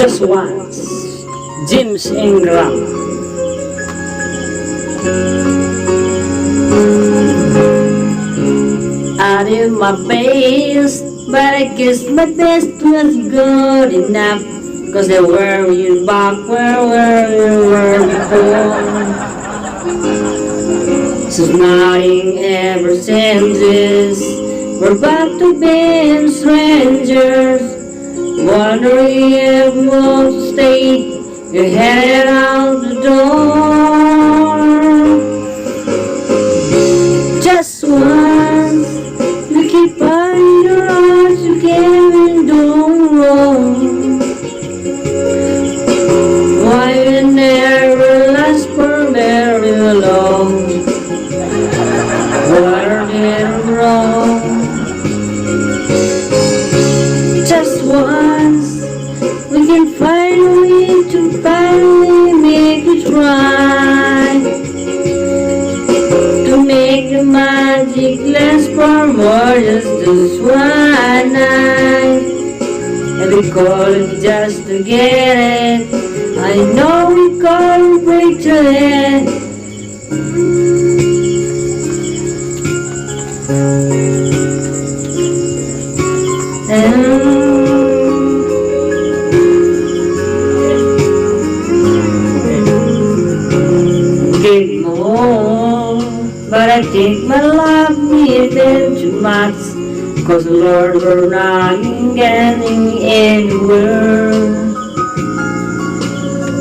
Just once, James Ingram. I did my best, but I guess my best was good enough. Cause they were you back where you were before. Since nothing ever changes, we're back to being strangers. Wondering if you want to stay, you're headed out the door. Just once, you keep on your eyes, you can't do wrong. Why you never last for very long? What are they wrong? Just once, we can find a way to finally make it right, to make the magic last for more just this one night. And we call it just to get it. I know we can't break to it. Give more, but I think my love needed too much. Cause Lord, we're not getting anywhere.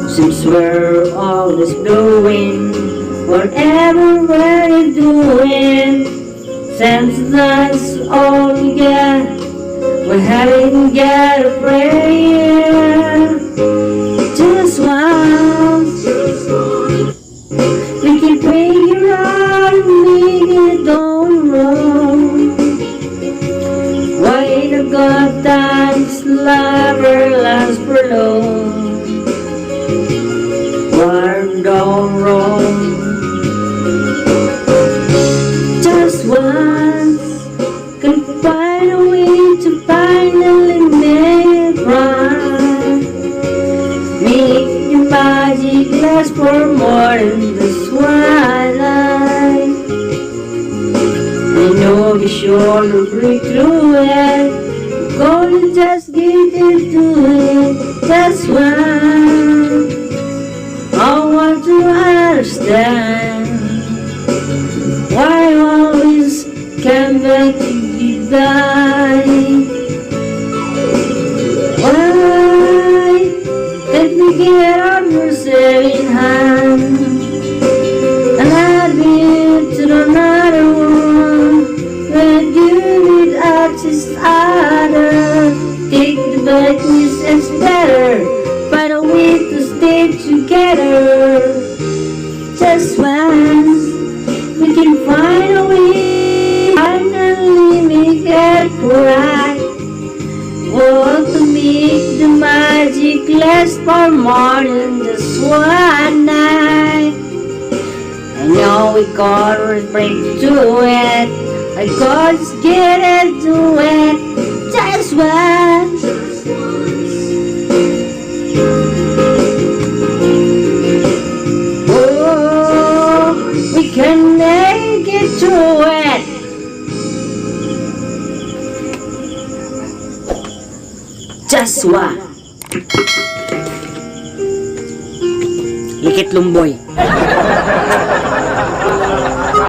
Since we're always doing whatever we're doing, since that's all we get, we haven't got a prayer. Just once, we can figure out and make it all wrong. Why the God times never last for long? What gone wrong? Just once, can find a way to finally make it right. Make your magic last for more than this one night. I know you're sure to break through it. Gonna just get into it. That's why I want to understand why I always come back to you die. Why did we get our mercy in hand and I'd be to another one when you did at each other? Take the badness, it's better, find a way to stay together. Just once, we can find a way, finally make it right. Want to make the magic last for more than just one night. I know we can't break to it, I can't get into it. Just once. Oh, we can make it to it. Just one. Likit lumboy.